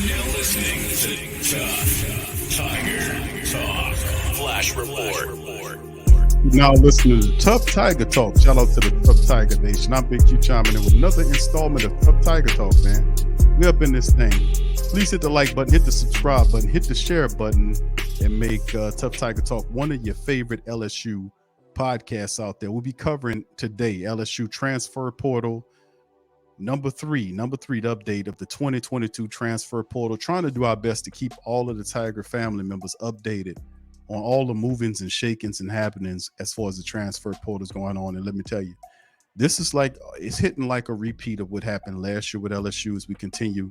now listening to Tough Tiger Talk Flash Report. Now listening to Tough Tiger Talk. Shout out to the Tough Tiger Nation. I'm Big Q chiming in with another installment of Tough Tiger Talk, man. We up in this thing. Please hit the like button, hit the subscribe button, hit the share button, and make Tough Tiger Talk one of your favorite LSU podcasts out there. We'll be covering today LSU transfer portal number three, the update of the 2022 transfer portal. Trying to do our best to keep all of the Tiger family members updated on all the movings and shakings and happenings as far as the transfer portal is going on. And let me tell you, this is like, it's hitting like a repeat of what happened last year with LSU as we continue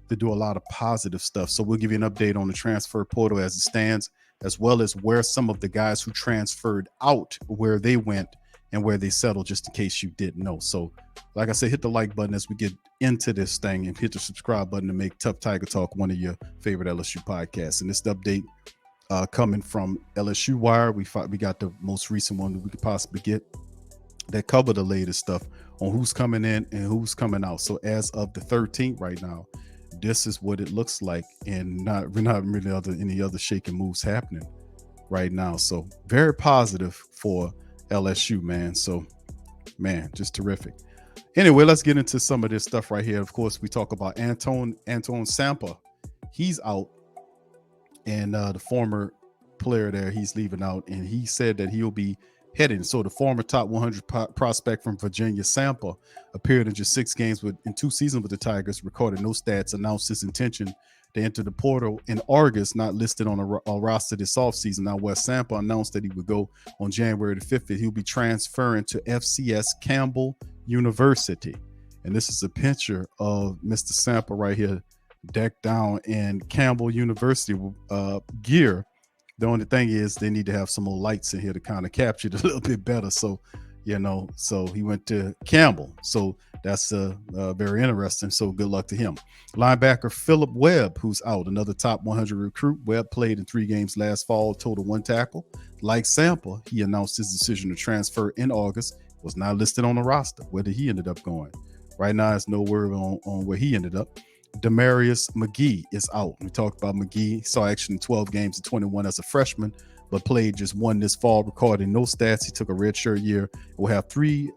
to do a lot of positive stuff. So we'll give you an update on the transfer portal as it stands, as well as where some of the guys who transferred out, where they went and where they settled, just in case you didn't know. So like I said, hit the like button as we get into this thing, and hit the subscribe button to make Tough Tiger Talk one of your favorite LSU podcasts. And this update coming from LSU Wire. We got the most recent one that we could possibly get that cover the latest stuff on who's coming in and who's coming out. So as of the 13th right now, this is what it looks like, and we're not really any other shaking moves happening right now. So very positive for LSU, man. So, man, just terrific. Anyway, let's get into some of this stuff right here. Of course, we talk about Anton Sampa. He's out, and the former player there, he's leaving out, and he said that he'll be heading. So the former top 100 prospect from Virginia, Sampa, appeared in just 6 games in 2 seasons with the Tigers, recorded no stats, announced his intention to enter the portal in August, not listed on a roster this offseason. Now, Wes Sampa announced that he would go on January the 5th. He'll be transferring to FCS Campbell University. And this is a picture of Mr. Sampa right here, decked down in Campbell University gear. The only thing is they need to have some more lights in here to kind of capture it a little bit better. So, so he went to Campbell. So that's very interesting. So good luck to him. Linebacker Philip Webb, who's out, another top 100 recruit. Webb played in 3 games last fall, total 1 tackle. Like Sampa, he announced his decision to transfer in August, was not listed on the roster. Where did he ended up going? Right now, there's no word on where he ended up. Demarius McGee is out. We talked about McGee. He saw action in 12 games in 21 as a freshman, but played just 1 this fall, recording no stats. He took a redshirt year. Will have 3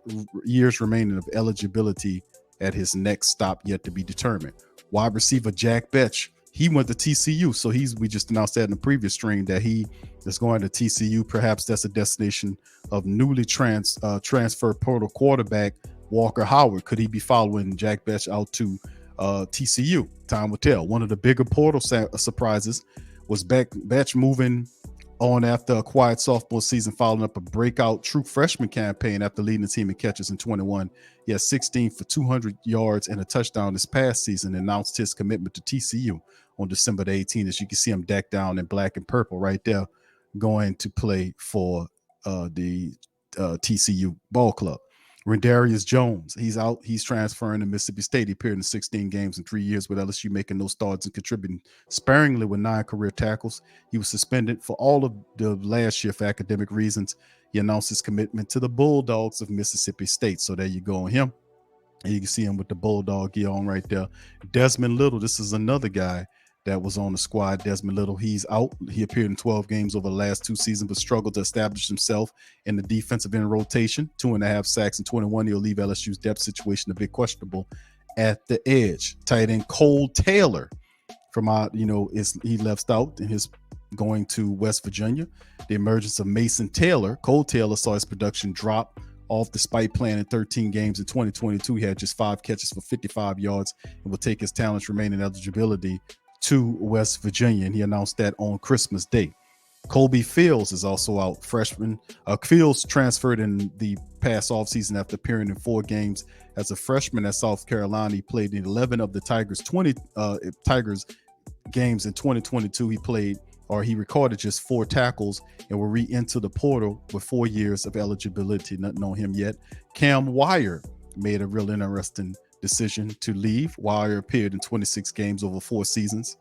years remaining of eligibility at his next stop yet to be determined. Wide receiver Jack Betch, he went to TCU. So we just announced that in the previous stream that he is going to TCU. Perhaps that's a destination of newly transfer portal quarterback Walker Howard. Could he be following Jack Betch out to TCU? Time will tell. One of the bigger portal surprises was Betch moving on after a quiet sophomore season, following up a breakout true freshman campaign after leading the team in catches in 21. He had 16 for 200 yards and a touchdown this past season, and announced his commitment to TCU on December the 18th. As you can see him decked down in black and purple right there, going to play for the TCU ball club. Rendarius Jones, he's out. He's transferring to Mississippi State. He appeared in 16 games in 3 years with LSU, making no starts and contributing sparingly with 9 career tackles. He was suspended for all of the last year for academic reasons. He announced his commitment to the Bulldogs of Mississippi State. So there you go on him. And you can see him with the Bulldog gear on right there. Desmond Little, this is another guy that was on the squad. Desmond Little, he's out. He appeared in 12 games over the last 2 seasons, but struggled to establish himself in the defensive end rotation. 2.5 sacks in 21. He'll leave LSU's depth situation a bit questionable at the edge. Tight end Cole Taylor from he left out in his going to West Virginia. The emergence of Mason Taylor. Cole Taylor saw his production drop off despite playing in 13 games in 2022. He had just 5 catches for 55 yards and will take his talents remaining eligibility to West Virginia, and he announced that on Christmas Day. Colby Fields is also out. Freshman Fields transferred in the past offseason after appearing in 4 games as a freshman at South Carolina. He played in 11 of the Tigers games in 2022. He recorded just 4 tackles and will re-enter the portal with 4 years of eligibility. Nothing on him yet. Cam Wire made a real interesting decision to leave. Wire appeared in 26 games over 4 seasons.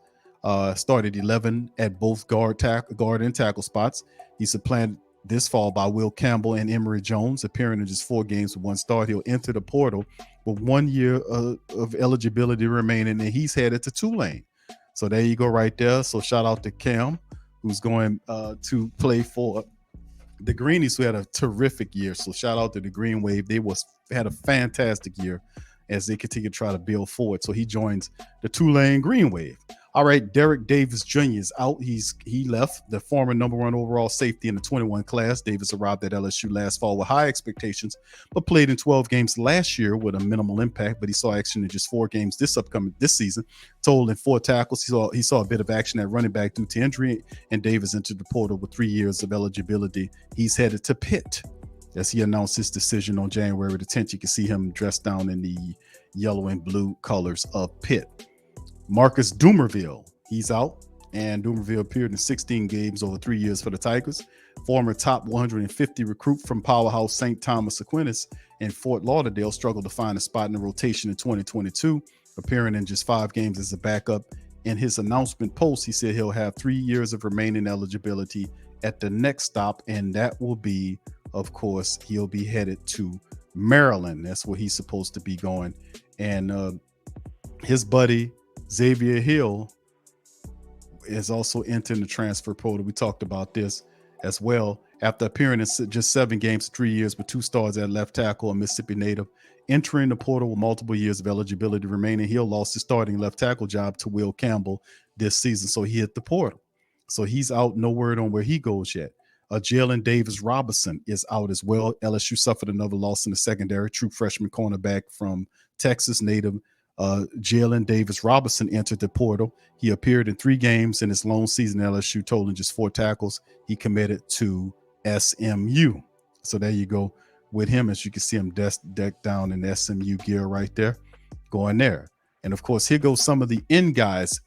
Started 11 at both guard and tackle spots. He supplanted this fall by Will Campbell and Emory Jones, appearing in just 4 games with 1 start. He'll enter the portal with 1 year of eligibility remaining, and he's headed to Tulane. So there you go right there. So shout out to Cam, who's going to play for the Greenies, who had a terrific year. So shout out to the Green Wave. They had a fantastic year as they continue to try to build forward. So he joins the Tulane Green Wave. All right, Derek Davis Jr. is out. He left, the former number 1 overall safety in the 21 class. Davis arrived at LSU last fall with high expectations, but played in 12 games last year with a minimal impact. But he saw action in just 4 games this season, totaling 4 tackles. He saw a bit of action at running back due to injury, and Davis entered the portal with 3 years of eligibility. He's headed to Pitt. As he announced his decision on January the 10th, you can see him dressed down in the yellow and blue colors of Pitt. Marcus Dumerville, he's out, and Dumerville appeared in 16 games over 3 years for the Tigers. Former top 150 recruit from powerhouse St. Thomas Aquinas in Fort Lauderdale struggled to find a spot in the rotation in 2022, appearing in just 5 games as a backup. In his announcement post, he said he'll have 3 years of remaining eligibility at the next stop, and that will be, of course, he'll be headed to Maryland. That's where he's supposed to be going. And his buddy Xavier Hill is also entering the transfer portal. We talked about this as well. After appearing in just 7 games, 3 years with 2 stars at left tackle, a Mississippi native, entering the portal with multiple years of eligibility remaining, Hill lost his starting left tackle job to Will Campbell this season, so he hit the portal. So he's out. No word on where he goes yet. Jalen Davis Robinson is out as well. LSU suffered another loss in the secondary. True freshman cornerback from Texas native Jalen Davis Robinson entered the portal. He appeared in 3 games in his lone season at LSU, totaling just 4 tackles. He committed to SMU. So there you go with him. As you can see him decked down in SMU gear right there, going there. And of course, here goes some of the end guys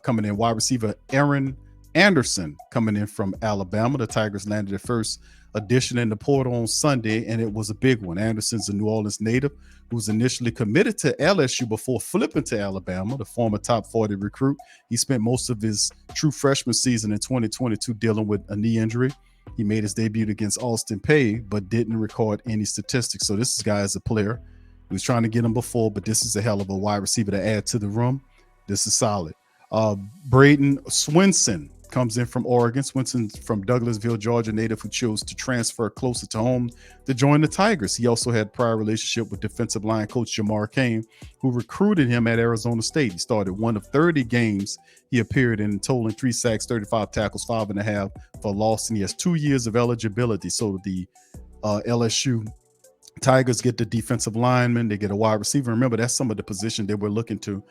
coming in. Wide receiver Aaron Anderson coming in from Alabama. The Tigers landed their first addition in the portal on Sunday, and it was a big one. Anderson's a New Orleans native who was initially committed to LSU before flipping to Alabama, the former top 40 recruit. He spent most of his true freshman season in 2022 dealing with a knee injury. He made his debut against Austin Peay, but didn't record any statistics. So this guy is a player. He was trying to get him before, but this is a hell of a wide receiver to add to the room. This is solid. Braden Swinson comes in from Oregon. Swinson from Douglasville, Georgia native who chose to transfer closer to home to join the Tigers. He also had prior relationship with defensive line coach Jamar Kane, who recruited him at Arizona State. He started 1 of 30 games he appeared in, totaling 3 sacks, 35 tackles, 5.5 for loss, and he has 2 years of eligibility. So the LSU Tigers get the defensive lineman, they get a wide receiver. Remember, that's some of the position they were looking to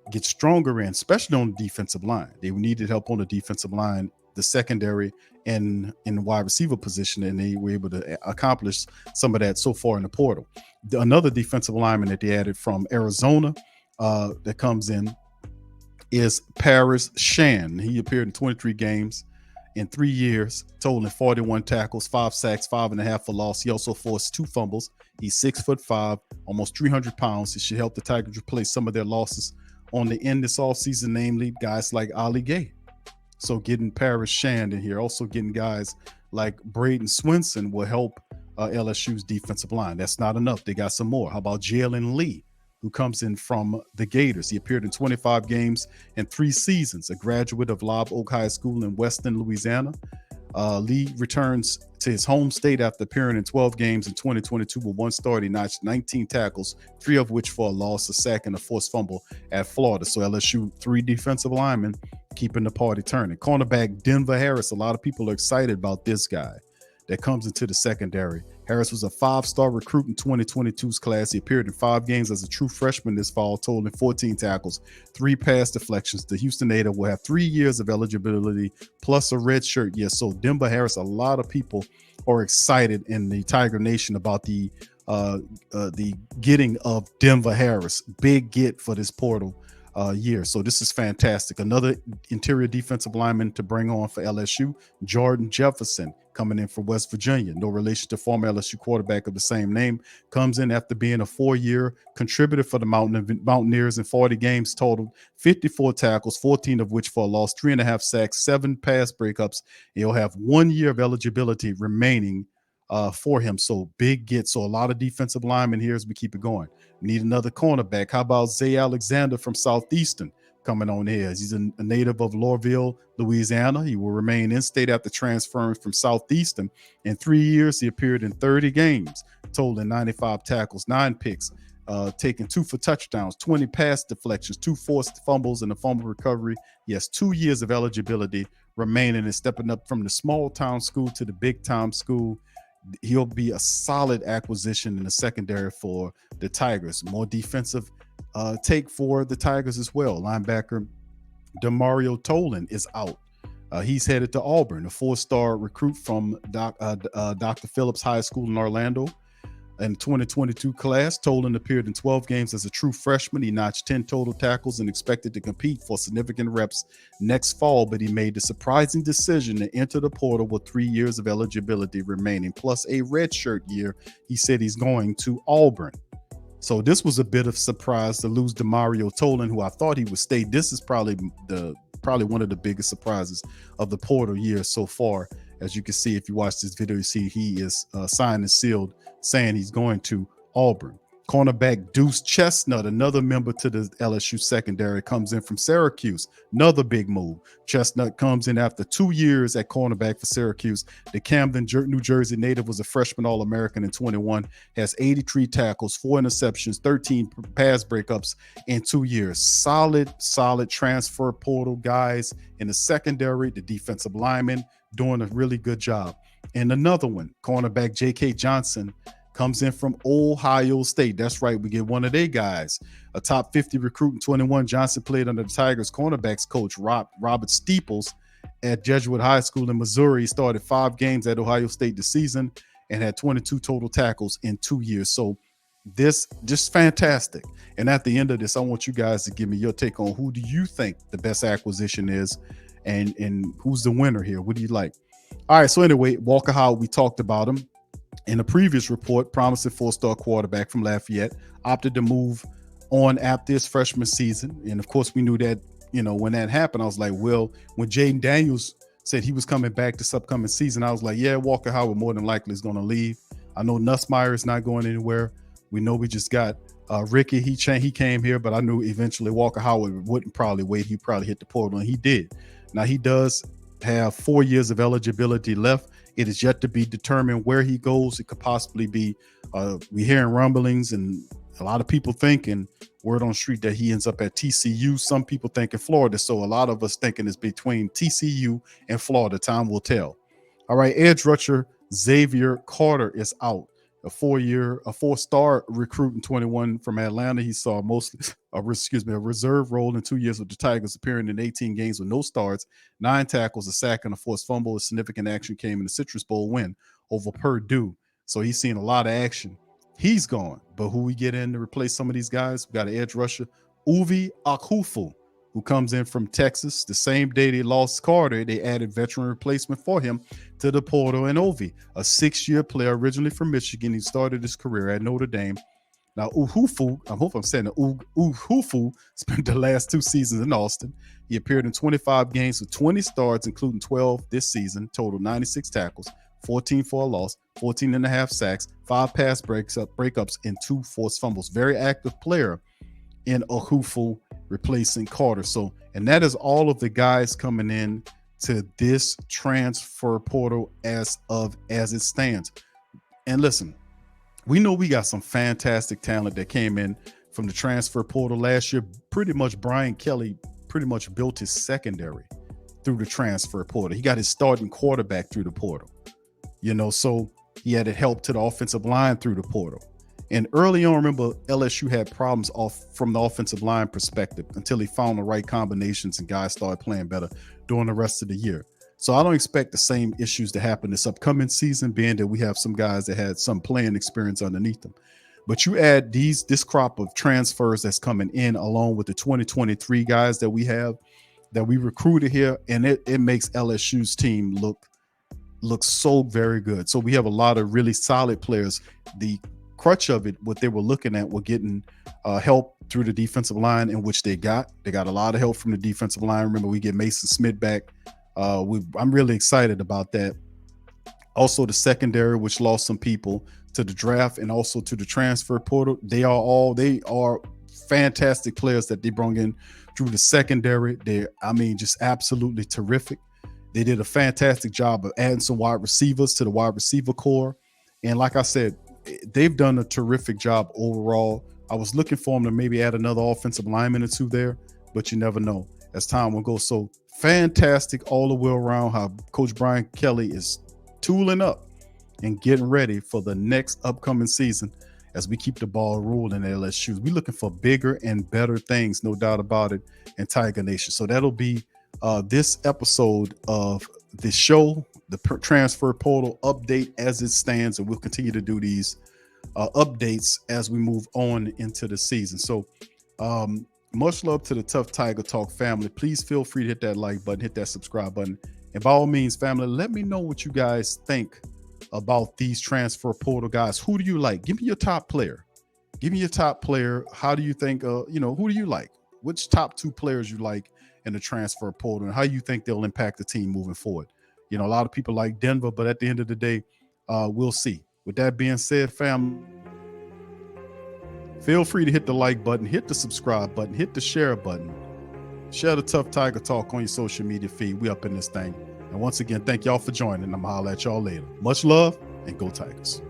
get stronger in, especially on the defensive line. They needed help on the defensive line, the secondary, and in the wide receiver position, and they were able to accomplish some of that so far in the portal. Another defensive lineman that they added from Arizona that comes in is Paris Shan. He appeared in 23 games in 3 years, totaling 41 tackles, 5 sacks, 5.5 for loss. He also forced 2 fumbles. He's 6'5", almost 300 pounds. He should help the Tigers replace some of their losses on the end this offseason, namely guys like Ali Gay. So getting Paris Shand in here, also getting guys like Braden Swinson will help LSU's defensive line. That's not enough. They got some more. How about Jalen Lee, who comes in from the Gators? He appeared in 25 games in 3 seasons, a graduate of Live Oak High School in Weston, Louisiana. Lee returns to his home state after appearing in 12 games in 2022 with 1 start. He notched 19 tackles, 3 of which for a loss, a sack, and a forced fumble at Florida. So LSU 3 defensive linemen keeping the party turning. Cornerback Denver Harris. A lot of people are excited about this guy that comes into the secondary. Harris was a 5-star recruit in 2022's class. He appeared in 5 games as a true freshman this fall, totaling 14 tackles, 3 pass deflections. The Houston native will have 3 years of eligibility plus a red shirt. Yes, so Denver Harris, a lot of people are excited in the Tiger Nation about the getting of Denver Harris. Big get for this portal year. So this is fantastic. Another interior defensive lineman to bring on for LSU, Jordan Jefferson, coming in from West Virginia. No relation to former LSU quarterback of the same name. Comes in after being a 4-year contributor for the Mountaineers in 40 games, totaled 54 tackles, 14 of which for a loss, 3.5 sacks, 7 pass breakups. He'll have 1 year of eligibility remaining for him. So big get. So a lot of defensive linemen here as we keep it going. We need another cornerback. How about Zay Alexander from Southeastern? coming on here. He's a native of Lorville, Louisiana. He will remain in state after transferring from Southeastern. In 3 years, he appeared in 30 games, totaling 95 tackles, 9 picks, taking 2 for touchdowns, 20 pass deflections, 2 forced fumbles, and a fumble recovery. He has 2 years of eligibility remaining and stepping up from the small town school to the big time school. He'll be a solid acquisition in the secondary for the Tigers. More defensive take for the Tigers as well. Linebacker Demario Tolan is out. He's headed to Auburn, a 4-star recruit from Dr. Phillips High School in Orlando. In 2022 class, Tolan appeared in 12 games as a true freshman. He notched 10 total tackles and expected to compete for significant reps next fall, but he made the surprising decision to enter the portal with 3 years of eligibility remaining, plus a redshirt year. He said he's going to Auburn. So this was a bit of surprise to lose Demario Tolan, who I thought he would stay. This is probably one of the biggest surprises of the portal year so far. As you can see, if you watch this video, you see he is signed and sealed, saying he's going to Auburn. Cornerback Deuce Chestnut, another member to the LSU secondary, comes in from Syracuse. Another big move. Chestnut comes in after 2 years at cornerback for Syracuse. The Camden, New Jersey native was a freshman All-American in 21, has 83 tackles, 4 interceptions, 13 pass breakups in 2 years. Solid transfer portal guys in the secondary, the defensive linemen doing a really good job. And another one, cornerback J.K. Johnson, comes in from Ohio State. That's right, we get one of their guys. A top 50 recruit in 21, Johnson played under the Tigers cornerbacks coach Robert Steeples at Jesuit High School in Missouri. He started 5 games at Ohio State this season and had 22 total tackles in 2 years. So this just fantastic. And at the end of this, I want you guys to give me your take on who do you think the best acquisition is and who's the winner here. What do you like? All right, so anyway, Walker Howard, we talked about him. In a previous report, promising 4-star quarterback from Lafayette, opted to move on after his freshman season. And of course, we knew that, when that happened, I was like, well, when Jaden Daniels said he was coming back this upcoming season, I was like, yeah, Walker Howard more than likely is going to leave. I know Nussmeier is not going anywhere. We know we just got Ricky. He came here, but I knew eventually Walker Howard wouldn't probably wait. He probably hit the portal, and he did. Now he does have 4 years of eligibility left. It is yet to be determined where he goes. It could possibly be, we hearing rumblings and a lot of people thinking, word on the street, that he ends up at TCU. Some people think in Florida. So a lot of us thinking it's between TCU and Florida. Time will tell. All right, edge rusher Xavier Carter is out. A 4-star recruit in 21 from Atlanta. He saw a reserve role in 2 years with the Tigers, appearing in 18 games with no starts, 9 tackles, a sack, and a forced fumble. A significant action came in the Citrus Bowl win over Purdue. So he's seen a lot of action. He's gone. But who we get in to replace some of these guys? We got an edge rusher, Uvi Akufu, who comes in from Texas. The same day they lost Carter, they added veteran replacement for him to the portal in Ovi, a 6-year player originally from Michigan. He started his career at Notre Dame. Now, Uhufu, I hope I'm saying it, Uhufu spent the last 2 seasons in Austin. He appeared in 25 games with 20 starts, including 12 this season, total 96 tackles, 14 for a loss, 14 and a half sacks, 5 pass breakups, and 2 forced fumbles. Very active player in Uhufu, replacing Carter. So, and that is all of the guys coming in to this transfer portal as it stands. And listen, we know we got some fantastic talent that came in from the transfer portal last year. Pretty much Brian Kelly pretty much built his secondary through the transfer portal. He got his starting quarterback through the portal, so he had help to the offensive line through the portal. And early on, remember, LSU had problems from the offensive line perspective until he found the right combinations and guys started playing better during the rest of the year. So I don't expect the same issues to happen this upcoming season, being that we have some guys that had some playing experience underneath them. But you add this crop of transfers that's coming in along with the 2023 guys that we have, that we recruited here, and it makes LSU's team look so very good. So we have a lot of really solid players. The crutch of it, what they were looking at, were getting help through the defensive line, in which they got a lot of help from the defensive line. Remember, we get Mason Smith back. I'm really excited about that. Also, the secondary, which lost some people to the draft and also to the transfer portal, they are fantastic players that they brought in through the secondary. They're, I mean, just absolutely terrific. They did a fantastic job of adding some wide receivers to the wide receiver core. And like I said, they've done a terrific job overall. I was looking for them to maybe add another offensive lineman or two there, but you never know as time will go. So fantastic all the way around how Coach Brian Kelly is tooling up and getting ready for the next upcoming season as we keep the ball rolling at LSU. We're looking for bigger and better things, no doubt about it, in Tiger Nation. So that'll be this episode of the show, the transfer portal update as it stands, and we'll continue to do these updates as we move on into the season. So much love to the Tough Tiger Talk family. Please feel free to hit that like button, hit that subscribe button, and by all means, family, let me know what you guys think about these transfer portal guys. Who do you like? Give me your top player. Give me your top player. How do you think, who do you like? Which top 2 players you like in the transfer portal, and how you think they'll impact the team moving forward? A lot of people like Denver, but at the end of the day, we'll see. With that being said, family, feel free to hit the like button, hit the subscribe button, hit the share button. Share the Tough Tiger Talk on your social media feed. We up in this thing. And once again, thank y'all for joining. I'm going to holler at y'all later. Much love, and go Tigers.